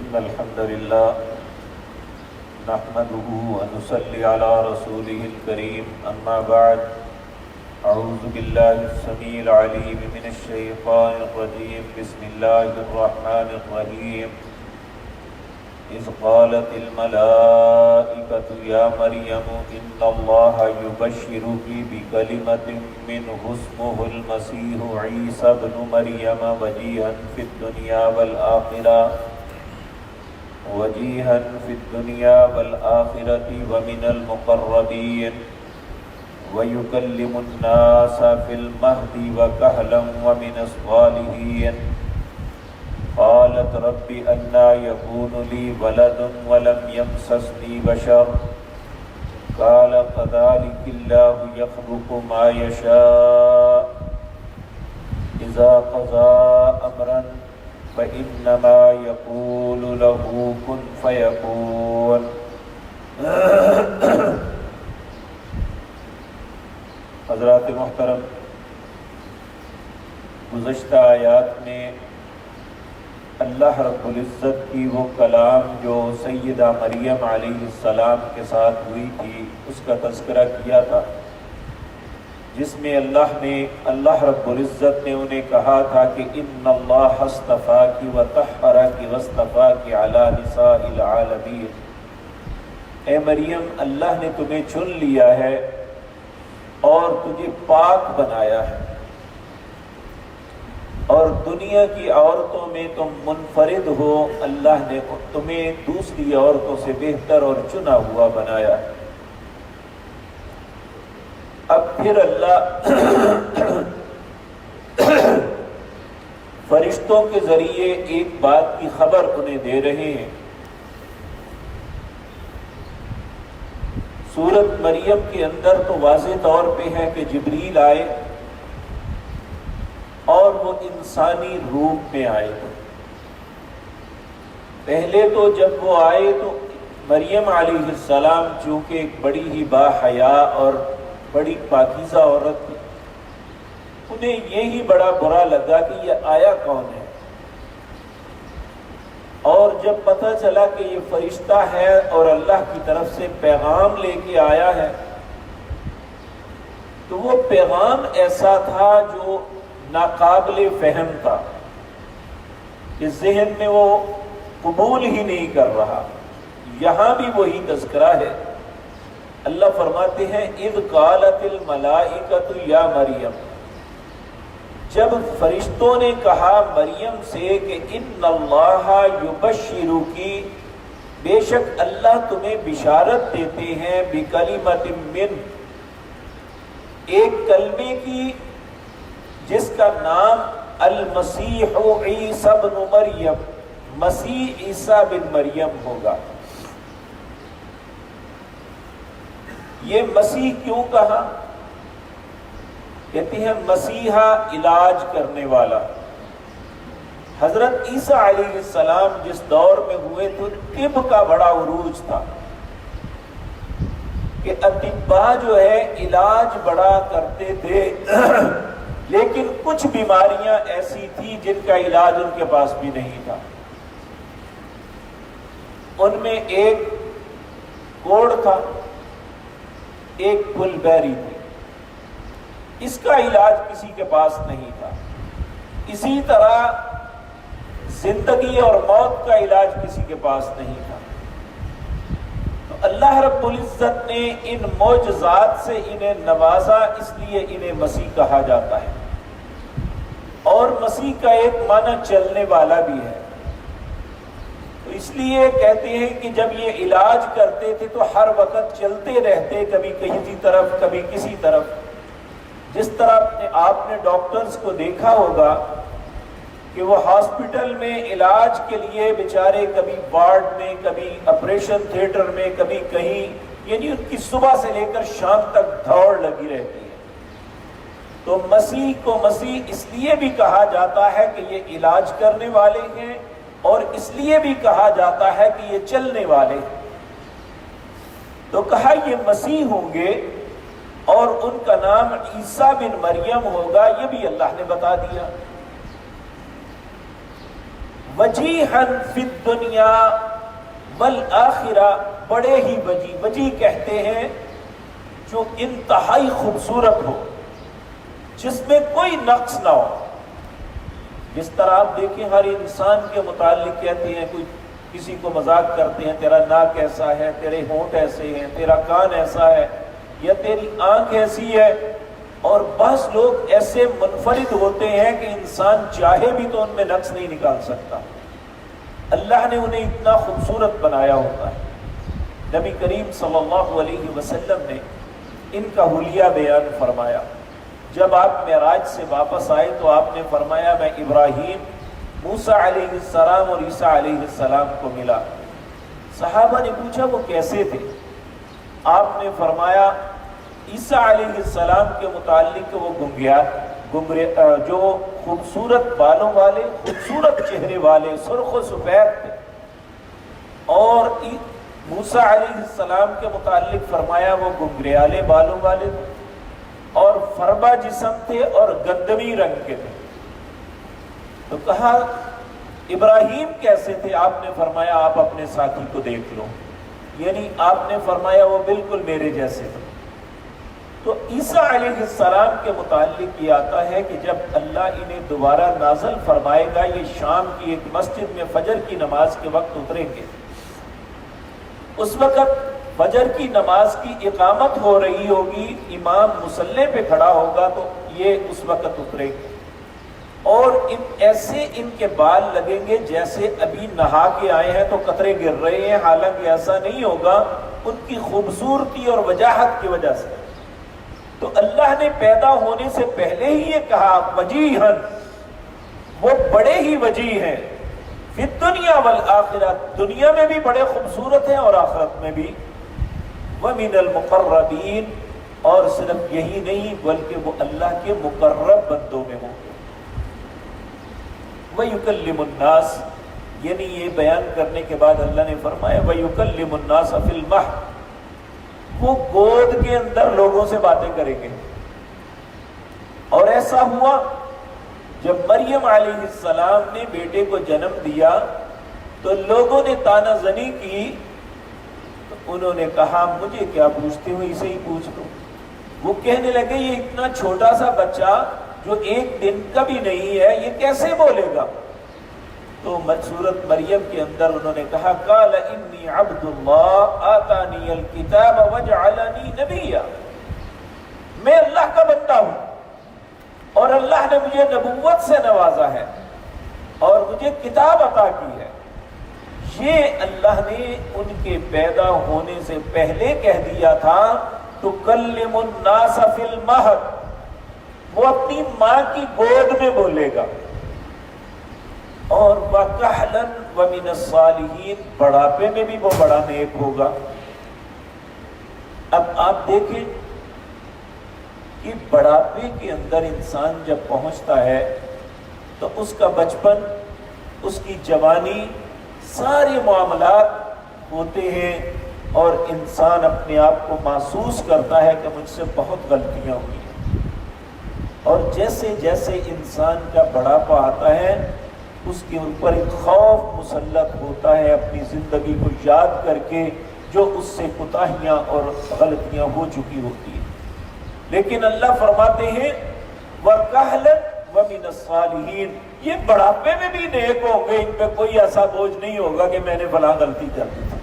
إن الحمد لله نحمده ونصلي على رسوله الكريم أما بعد أعوذ بالله السميع العليم من الشيطان الرجيم بسم الله الرحمن الرحيم إذ قالت الملائكة يا مريم إن الله يبشرك بكلمة منه اسمه المسيح عيسى ابن مريم وجيها في الدنيا والآخرة ومن المقربين ويكلم الناس في المهد وكهلا ومن الصالحين قالت رب أنى يكون لي ولد ولم يمسسني بشر قال كذلك الله يخلق ما يشاء إذا قضى أمرا فإنما يقول له كن فيكون حضرات محترم، گزشتہ آیات میں اللہ رب العزت کی وہ کلام جو سیدہ مریم علیہ السلام کے ساتھ ہوئی تھی اس کا تذکرہ کیا تھا، جس میں اللہ رب العزت نے انہیں کہا تھا کہ ان اللہ اصطفاکی وطہرکی واصطفاکی علی نساء العالمین، اے مریم اللہ نے تمہیں چن لیا ہے اور تجھے پاک بنایا ہے اور دنیا کی عورتوں میں تم منفرد ہو، اللہ نے تمہیں دوسری عورتوں سے بہتر اور چنا ہوا بنایا ہے۔ اب پھر اللہ فرشتوں کے ذریعے ایک بات کی خبر انہیں دے رہے ہیں۔ سورت مریم کے اندر تو واضح طور پہ ہے کہ جبریل آئے اور وہ انسانی روپ میں آئے۔ پہلے تو جب وہ آئے تو مریم علیہ السلام چونکہ ایک بڑی ہی باحیا اور بڑی پاکیزہ عورت تھی، انہیں یہی بڑا برا لگا کہ یہ آیا کون ہے، اور جب پتہ چلا کہ یہ فرشتہ ہے اور اللہ کی طرف سے پیغام لے کے آیا ہے تو وہ پیغام ایسا تھا جو ناقابل فہم تھا کہ ذہن میں وہ قبول ہی نہیں کر رہا۔ یہاں بھی وہی تذکرہ ہے۔ اللہ فرماتے ہیں اذ قالت الملائکۃ یا مریم، جب فرشتوں نے کہا مریم سے کہ ان اللہ یبشرکی، بے شک اللہ تمہیں بشارت دیتے ہیں بکلمۃ من، ایک کلمے کی جس کا نام المسیح عیسی بن مریم، مسیح عیسیٰ بن مریم ہوگا۔ یہ مسیح کیوں کہا؟ کہتے ہیں مسیحا علاج کرنے والا۔ حضرت عیسیٰ علیہ السلام جس دور میں ہوئے تو طب کا بڑا عروج تھا کہ اطباء جو ہے علاج بڑا کرتے تھے، لیکن کچھ بیماریاں ایسی تھی جن کا علاج ان کے پاس بھی نہیں تھا۔ ان میں ایک کوڑ تھا، ایک پھل بیری تھی، اس کا علاج کسی کے پاس نہیں تھا۔ اسی طرح زندگی اور موت کا علاج کسی کے پاس نہیں تھا۔ تو اللہ رب العزت نے ان معجزات سے انہیں نوازا، اس لیے انہیں مسیح کہا جاتا ہے۔ اور مسیح کا ایک معنی چلنے والا بھی ہے، تو اس لیے کہتے ہیں کہ جب یہ علاج کرتے تھے تو ہر وقت چلتے رہتے، کبھی کسی طرف کبھی کسی طرف۔ جس طرح آپ نے ڈاکٹرز کو دیکھا ہوگا کہ وہ ہاسپٹل میں علاج کے لیے بیچارے کبھی وارڈ میں، کبھی آپریشن تھیٹر میں، کبھی کہیں، یعنی ان کی صبح سے لے کر شام تک دوڑ لگی رہتی ہے۔ تو مسیح کو مسیح اس لیے بھی کہا جاتا ہے کہ یہ علاج کرنے والے ہیں، اور اس لیے بھی کہا جاتا ہے کہ یہ چلنے والے ہیں۔ تو کہا یہ مسیح ہوں گے اور ان کا نام عیسیٰ بن مریم ہوگا، یہ بھی اللہ نے بتا دیا۔ وجیحن فی الدنیا والآخرہ، بڑے ہی وجی کہتے ہیں جو انتہائی خوبصورت ہو، جس میں کوئی نقص نہ ہو۔ جس طرح آپ دیکھیں ہر انسان کے متعلق کہتے ہیں، کوئی کسی کو مذاق کرتے ہیں، تیرا ناک ایسا ہے، تیرے ہونٹ ایسے ہیں، تیرا کان ایسا ہے، یا تیری آنکھ ایسی ہے، اور بعض لوگ ایسے منفرد ہوتے ہیں کہ انسان چاہے بھی تو ان میں نقص نہیں نکال سکتا۔ اللہ نے انہیں اتنا خوبصورت بنایا ہوتا ہے۔ نبی کریم صلی اللہ علیہ وسلم نے ان کا حلیہ بیان فرمایا۔ جب آپ معراج سے واپس آئے تو آپ نے فرمایا میں ابراہیم، موسیٰ علیہ السلام اور عیسیٰ علیہ السلام کو ملا۔ صحابہ نے پوچھا وہ کیسے تھے؟ آپ نے فرمایا عیسیٰ علیہ السلام کے متعلق وہ جو خوبصورت بالوں والے، خوبصورت چہرے والے، سرخ و سفید تھے، اور موسیٰ علیہ السلام کے متعلق فرمایا وہ گنگریالے بالوں والے تھے اور فربا جسم تھے اور گندمی رنگ کے تھے۔ تو کہا ابراہیم کیسے تھے؟ آپ نے فرمایا آپ اپنے ساتھی کو دیکھ لو، یعنی آپ نے فرمایا وہ بالکل میرے جیسے تھے۔ تو عیسیٰ علیہ السلام کے متعلق یہ آتا ہے کہ جب اللہ انہیں دوبارہ نازل فرمائے گا، یہ شام کی ایک مسجد میں فجر کی نماز کے وقت اتریں گے۔ اس وقت فجر کی نماز کی اقامت ہو رہی ہوگی، امام مصلی پہ کھڑا ہوگا تو یہ اس وقت اتریں گے، اور ایسے ان کے بال لگیں گے جیسے ابھی نہا کے آئے ہیں تو قطرے گر رہے ہیں، حالانکہ ایسا نہیں ہوگا، ان کی خوبصورتی اور وجاہت کی وجہ سے۔ تو اللہ نے پیدا ہونے سے پہلے ہی یہ کہا وجیہن، وہ بڑے ہی وجیح ہیں، فی الدنیا والآخرہ، دنیا میں بھی بڑے خوبصورت ہیں اور آخرت میں بھی، ومن المقربین، اور صرف یہی نہیں بلکہ وہ اللہ کے مقرب بندوں میں ہوں گے۔ وَيُكَلِّمُ النَّاسِ، یعنی یہ بیان کرنے کے بعد اللہ نے فرمایا وَيُكَلِّمُ النَّاسَ فِي الْمَهْدِ، وہ گود کے اندر لوگوں سے باتیں کریں گے۔ اور ایسا ہوا جب مریم علیہ السلام نے بیٹے کو جنم دیا تو لوگوں نے تانا زنی کی، تو انہوں نے کہا مجھے کیا پوچھتے ہو، اسے ہی پوچھ لو۔ وہ کہنے لگے یہ اتنا چھوٹا سا بچہ جو ایک دن کا بھی نہیں ہے، یہ کیسے بولے گا؟ تو سورۃ مریم کے اندر انہوں نے کہا قال انی عبد اللہ آتانی الکتاب وجعلنی نبیا، میں اللہ کا بندہ ہوں اور اللہ نے مجھے نبوت سے نوازا ہے اور مجھے کتاب عطا کی ہے۔ یہ اللہ نے ان کے پیدا ہونے سے پہلے کہہ دیا تھا تکلم الناس فی المہد، وہ اپنی ماں کی گود میں بولے گا، اور وَكَحْلًا وَمِنَ الصَّالِحِينَ، بڑھاپے میں بھی وہ بڑا نیک ہوگا۔ اب آپ دیکھیں کہ بڑھاپے کے اندر انسان جب پہنچتا ہے تو اس کا بچپن، اس کی جوانی، سارے معاملات ہوتے ہیں اور انسان اپنے آپ کو محسوس کرتا ہے کہ مجھ سے بہت غلطیاں ہوئی ہیں، اور جیسے جیسے انسان کا بڑھاپا آتا ہے اس کے اوپر ایک خوف مسلط ہوتا ہے اپنی زندگی کو یاد کر کے جو اس سے کوتاہیاں اور غلطیاں ہو چکی ہوتی ہیں۔ لیکن اللہ فرماتے ہیں وَكَحْلًا وَمِنَ الصَّالِحِينَ، یہ بڑھاپے میں بھی نیک ہوں گے، ان پہ کوئی ایسا بوجھ نہیں ہوگا کہ میں نے فلاں غلطی کر دی تھی۔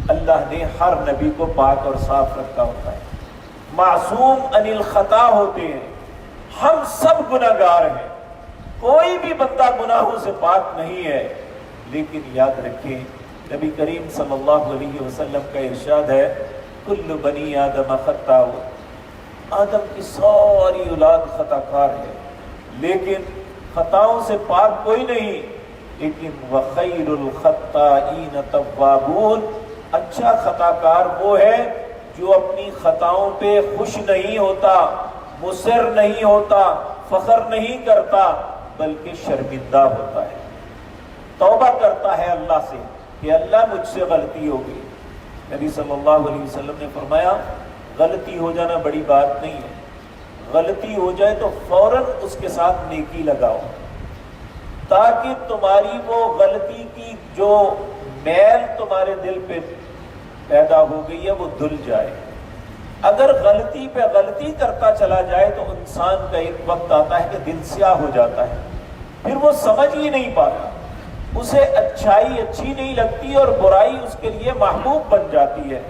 اللہ نے ہر نبی کو پاک اور صاف رکھا ہوتا ہے، معصوم عن الخطا ہوتے ہیں، ہم سب گناہگار ہیں، کوئی بھی بندہ گناہوں سے پاک نہیں ہے۔ لیکن یاد رکھیں نبی کریم صلی اللہ علیہ وسلم کا ارشاد ہے کل بنی آدم خطاء، آدم کی ساری اولاد خطا کار ہے، لیکن خطاؤں سے پاک کوئی نہیں، لیکن وخیر الخطائین توابون، اچھا خطا کار وہ ہے جو اپنی خطاؤں پہ خوش نہیں ہوتا، مصر نہیں ہوتا، فخر نہیں کرتا، بلکہ شرمندہ ہوتا ہے، توبہ کرتا ہے اللہ سے کہ اللہ مجھ سے غلطی ہو گئی۔ نبی صلی اللہ علیہ وسلم نے فرمایا غلطی ہو جانا بڑی بات نہیں ہے، غلطی ہو جائے تو فوراً اس کے ساتھ نیکی لگاؤ، تاکہ تمہاری وہ غلطی کی جو میل تمہارے دل پہ پیدا ہو گئی ہے وہ دھل جائے۔ اگر غلطی پہ غلطی کرتا چلا جائے تو انسان کا ایک وقت آتا ہے کہ دل سیاہ ہو جاتا ہے، پھر وہ سمجھ ہی نہیں پاتا، اسے اچھائی اچھی نہیں لگتی اور برائی اس کے لیے محبوب بن جاتی ہے۔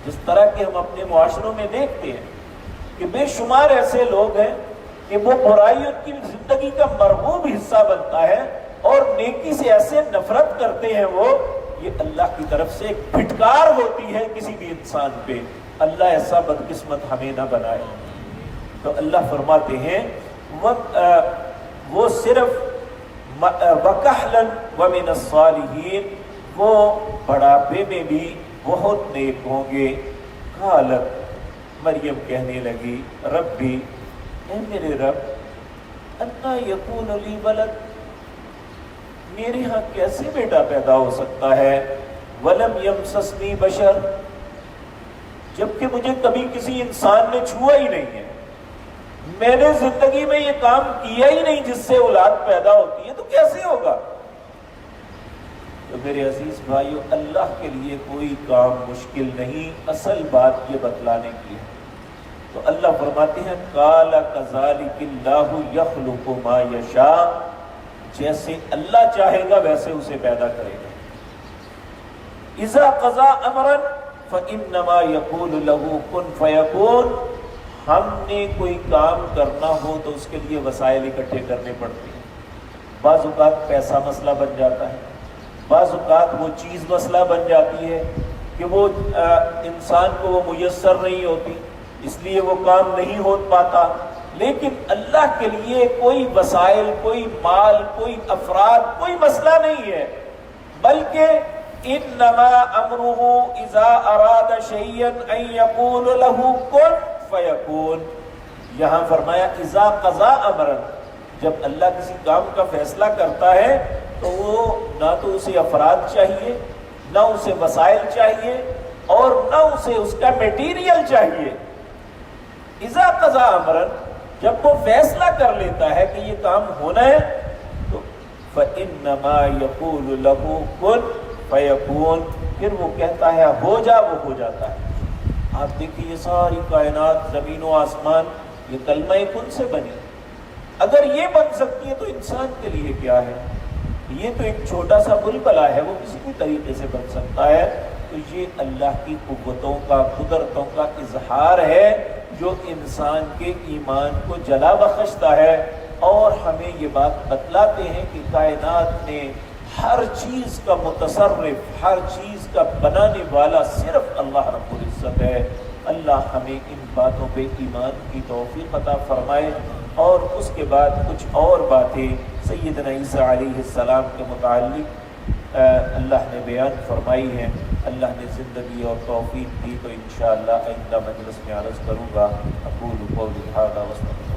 جس طرح کہ ہم اپنے معاشروں میں دیکھتے ہیں کہ بے شمار ایسے لوگ ہیں کہ وہ برائی ان کی زندگی کا مرغوب حصہ بنتا ہے اور نیکی سے ایسے نفرت کرتے ہیں وہ، یہ اللہ کی طرف سے ایک پھٹکار ہوتی ہے کسی بھی انسان پہ۔ اللہ ایسا بدقسمت ہمیں نہ بنائے۔ تو اللہ فرماتے ہیں وہ صرف وَكَحْلًا وَمِنَ الصَّالِحِينَ، وہ بڑھاپے میں بھی بہت نیک ہوں گے۔ قالت، مریم کہنے لگی، ربی، اے میرے رب، اَنَّا يَكُونُ لِي وَلَدٌ، میرے ہاں کیسے بیٹا پیدا ہو سکتا ہے؟ وَلَمْ يَمْسَسْنِي بَشَرٌ، جبکہ مجھے کبھی کسی انسان نے چھوا ہی نہیں ہے، میں نے زندگی میں یہ کام کیا ہی نہیں جس سے اولاد پیدا ہوتی ہے، تو کیسے ہوگا؟ تو میرے عزیز بھائیو، اللہ کے لیے کوئی کام مشکل نہیں، اصل بات یہ بتلانے کی ہے۔ تو اللہ فرماتے ہیں قال کذالک اللہ یخلق ما یشاء، جیسے اللہ چاہے گا ویسے اسے پیدا کرے گا۔ اذا قضا امرا فانما یقول له کن فیکون، ہم نے کوئی کام کرنا ہو تو اس کے لیے وسائل اکٹھے کرنے پڑتے ہیں۔ بعض اوقات پیسہ مسئلہ بن جاتا ہے، بعض اوقات وہ چیز مسئلہ بن جاتی ہے کہ وہ انسان کو وہ میسر نہیں ہوتی، اس لیے وہ کام نہیں ہو پاتا۔ لیکن اللہ کے لیے کوئی وسائل، کوئی مال، کوئی افراد، کوئی مسئلہ نہیں ہے، بلکہ انما امرہ اذا اراد شیئا ان یقول له کن فیکون۔ یہاں فرمایا اذا قضا امرا، جب اللہ کسی کام کا فیصلہ کرتا ہے تو وہ نہ تو اسے افراد چاہیے، نہ اسے وسائل چاہیے، اور نہ اسے اس کا میٹیریل چاہیے۔ اذا قضا امرا، جب وہ فیصلہ کر لیتا ہے کہ یہ کام ہونا ہے تو فانما یقول له کن فیکون، پھر وہ کہتا ہے ہو جا، وہ ہو جاتا ہے۔ آپ دیکھیے یہ ساری کائنات، زمین و آسمان، یہ کلمہ کن سے بنی۔ اگر یہ بن سکتی ہے تو انسان کے لیے کیا ہے؟ یہ تو ایک چھوٹا سا بلبلہ ہے، وہ کسی بھی طریقے سے بن سکتا ہے۔ تو یہ اللہ کی قوتوں کا، قدرتوں کا اظہار ہے جو انسان کے ایمان کو جلا بخشتا ہے، اور ہمیں یہ بات بتلاتے ہیں کہ کائنات نے ہر چیز کا متصرف، ہر چیز کا بنانے والا صرف اللہ رب العزت ہے۔ اللہ ہمیں ان باتوں پہ ایمان کی توفیق عطا فرمائے۔ اور اس کے بعد کچھ اور باتیں سیدنا عیسیٰ علیہ السلام کے متعلق اللہ نے بیان فرمائی ہیں۔ اللہ نے زندگی اور توفیق دی تو انشاءاللہ آئندہ مجلس میں عرض کروں گا۔ اقول قولی ھذا واستغفر